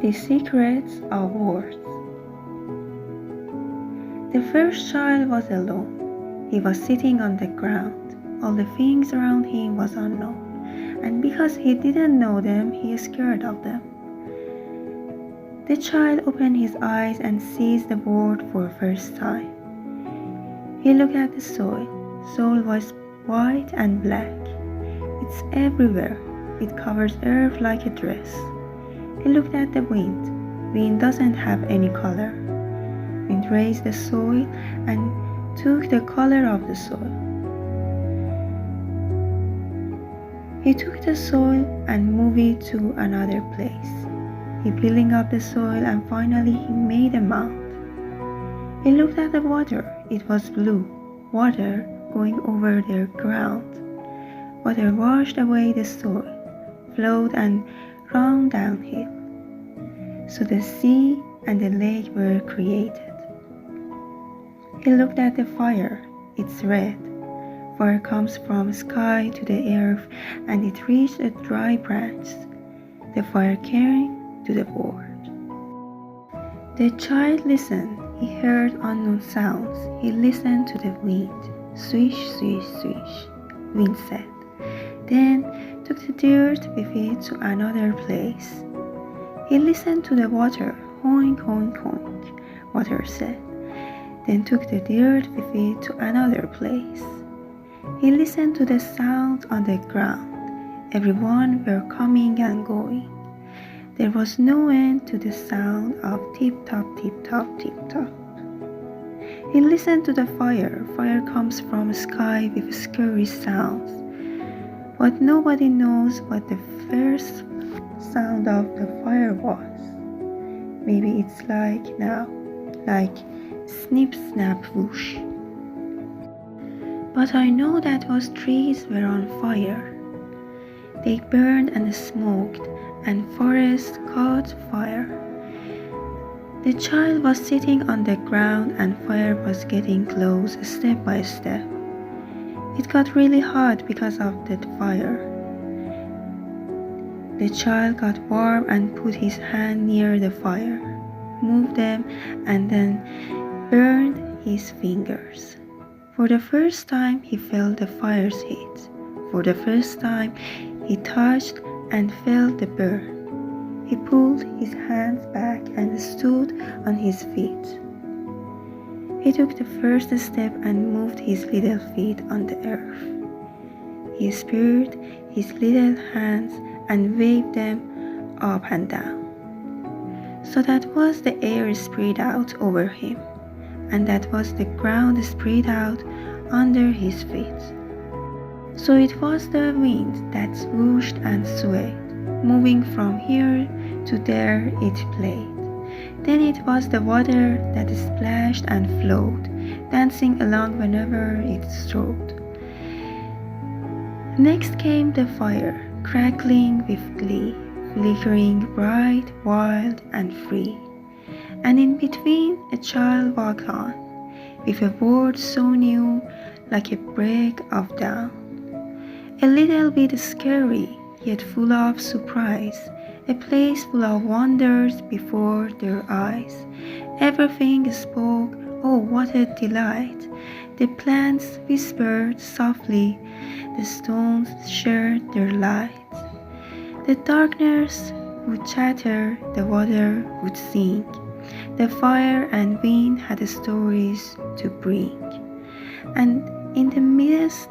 The secrets of words. The first child was alone. He was sitting on the ground. All the things around him was unknown, and because he didn't know them, he is scared of them. The child opened his eyes and seized the world for the first time. He looked at the soil. Soil was white and black. It's everywhere. It covers earth like a dress. He looked at the wind. Wind doesn't have any color. Wind raised the soil and took the color of the soil. He took the soil and moved it to another place. He building up the soil and finally he made a mound. He looked at the water. It was blue, water going over the ground. Water washed away the soil, flowed and ran downhill. So the sea and the lake were created. He looked at the fire. It's red. Fire comes from sky to the earth and it reached a dry branch. The fire came to the world. The child listened. He heard unknown sounds. He listened to the wind. Swish, swish, swish, wind said. Then took the dirt with it to another place. He listened to the water. Hoink, hoink, hoink, water said. Then took the dirt with it to another place. He listened to the sounds on the ground. Everyone were coming and going. There was no end to the sound of tip-top, tip-top, tip-top. He listened to the fire. Fire comes from the sky with scary sounds. But nobody knows what the first sound of the fire was. Maybe it's like now, like snip, snap, whoosh. But I know that those trees were on fire. They burned and smoked, and forest caught fire. The child was sitting on the ground and fire was getting close step by step. It got really hot because of that fire. The child got warm and put his hand near the fire, moved them, and then burned his fingers. For the first time he felt the fire's heat. For the first time he touched and felt the burn. He pulled his hands back and stood on his feet. He took the first step and moved his little feet on the earth. He spread his little hands and waved them up and down. So that was the air spread out over him, and that was the ground spread out under his feet. So it was the wind that swooshed and swayed, moving from here to there it played. Then it was the water that splashed and flowed, dancing along whenever it strode. Next came the fire, crackling with glee, flickering bright, wild and free. And in between a child walked on, with a world so new, like a break of dawn. A little bit scary, yet full of surprise, a place full of wonders before their eyes. Everything spoke, oh what a delight. The plants whispered softly, the stones shared their light. The darkness would chatter, the water would sing. The fire and wind had stories to bring. And in the midst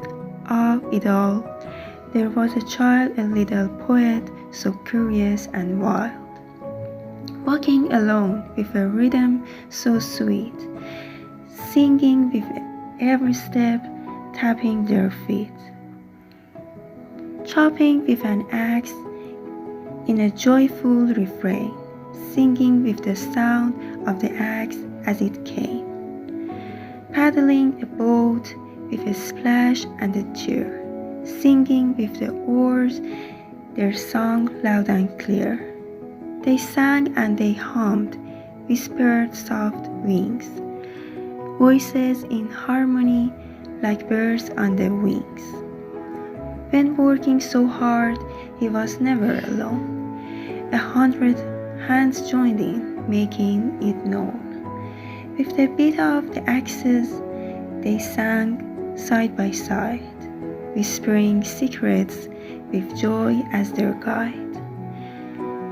of it all, there was a child, a little poet, so curious and wild, walking alone with a rhythm so sweet, singing with every step, tapping their feet, chopping with an axe in a joyful refrain, singing with the sound of the axe as it came, paddling a boat with a splash and a cheer, singing with the oars their song loud and clear. They sang and they hummed, whispered soft wings, voices in harmony like birds on the wings. When working so hard, he was never alone. 100 hands joined in, making it known. With the beat of the axes, they sang side by side, whispering secrets with joy as their guide.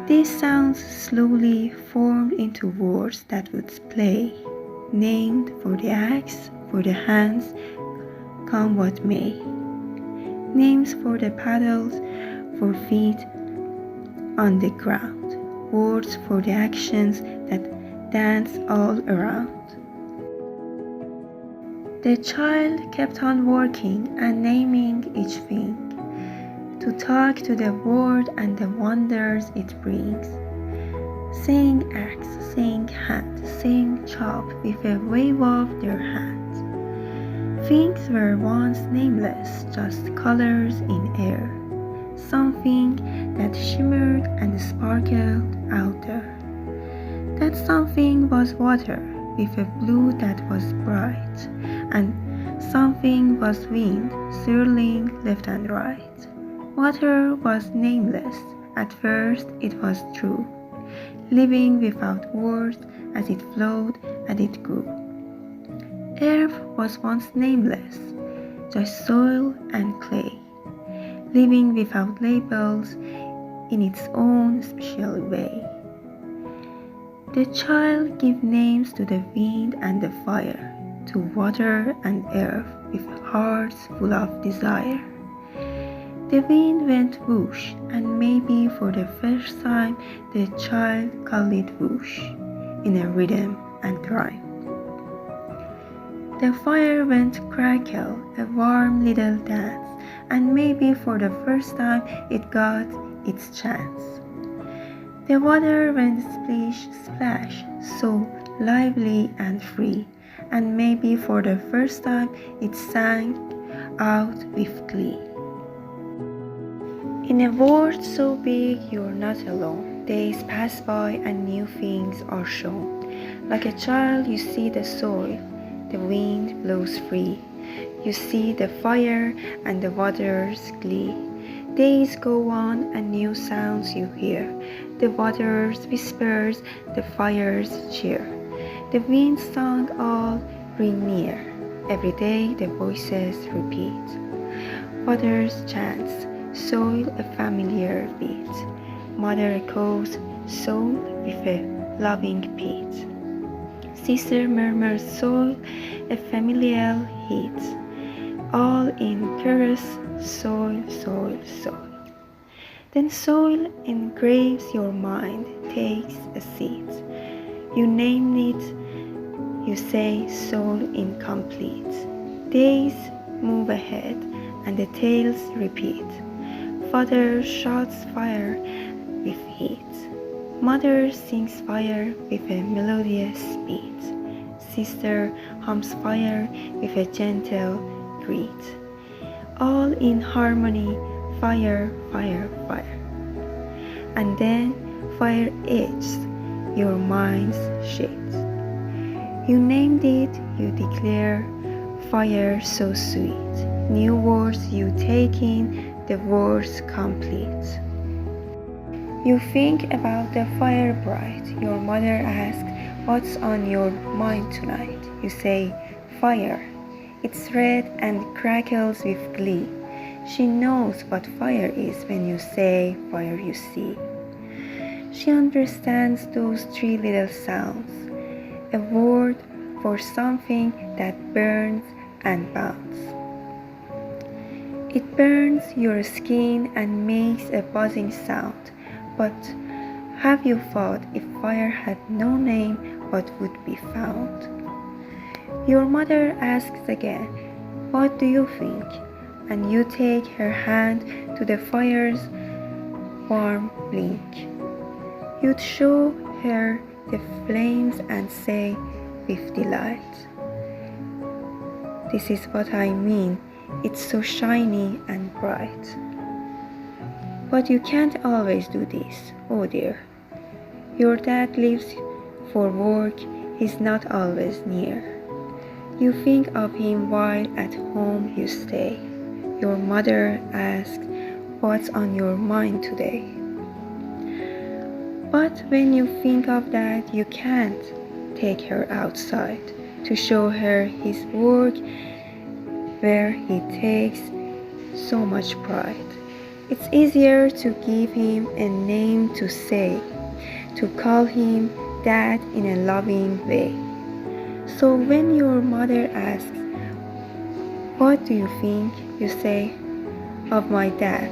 These sounds slowly formed into words that would play, named for the axe, for the hands, come what may. Names for the paddles, for feet on the ground. Words for the actions that dance all around. The child kept on working and naming each thing, to talk to the world and the wonders it brings. Saying axe, saying hand, saying chop with a wave of their hands. Things were once nameless, just colors in air. Something that shimmered and sparkled out there. That something was water with a blue that was bright, and something was wind swirling left and right. Water was nameless, at first it was true, living without words as it flowed and it grew. Earth was once nameless, just soil and clay, living without labels in its own special way. The child gave names to the wind and the fire, to water and earth with hearts full of desire. The wind went whoosh, and maybe for the first time the child called it whoosh, in a rhythm and rhyme. The fire went crackle, a warm little dance, and maybe for the first time it got its chance. The water went splish splash, so lively and free, and maybe for the first time it sang out with glee. In a world so big you're not alone. Days pass by and new things are shown. Like a child you see the soil, the wind blows free. You see the fire and the water's glee. Days go on and new sounds you hear. The water's whispers, the fire's cheer. The wind's song all bring near. Every day the voices repeat. Water's chants, soil a familiar beat. Mother echoes, soul with a loving beat. Sister murmurs, soil a familiar heat. All in chorus, soil, soil, soil. Then soil engraves your mind, takes a seat. You name it, you say soul incomplete. Days move ahead and the tales repeat. Father shouts fire with heat. Mother sings fire with a melodious beat. Sister hums fire with a gentle greet. All in harmony, fire, fire, fire. And then fire etches your mind's shades. You named it, you declare, fire so sweet. New words you take in, the words complete. You think about the fire bright. Your mother asks, what's on your mind tonight? You say, fire. It's red and crackles with glee. She knows what fire is when you say fire you see. She understands those three little sounds, a word for something that burns and bounds. It burns your skin and makes a buzzing sound, but have you thought if fire had no name, what would be found? Your mother asks again, what do you think? And you take her hand to the fire's warm blink. You'd show her the flames and say with delight, this is what I mean, it's so shiny and bright. But you can't always do this, oh dear. Your dad leaves for work, he's not always near. You think of him while at home you stay. Your mother asks, what's on your mind today? But when you think of that, you can't take her outside to show her his work where he takes so much pride. It's easier to give him a name to say, to call him Dad in a loving way. So when your mother asks, "What do you think?" you say, "Of my dad.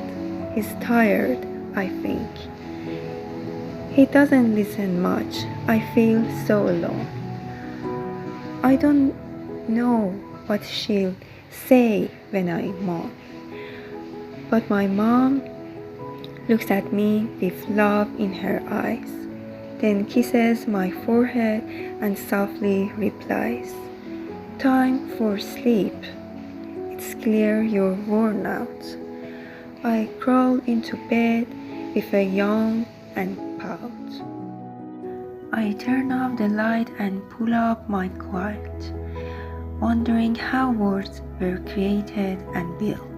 He's tired, I think. He doesn't listen much. I feel so alone. I don't know what she'll say when I'm mom. But my mom looks at me with love in her eyes, then kisses my forehead and softly replies, 'Time for sleep. It's clear you're worn out.' I crawl into bed with a yawn and pout. I turn off the light and pull up my quilt, wondering how words were created and built.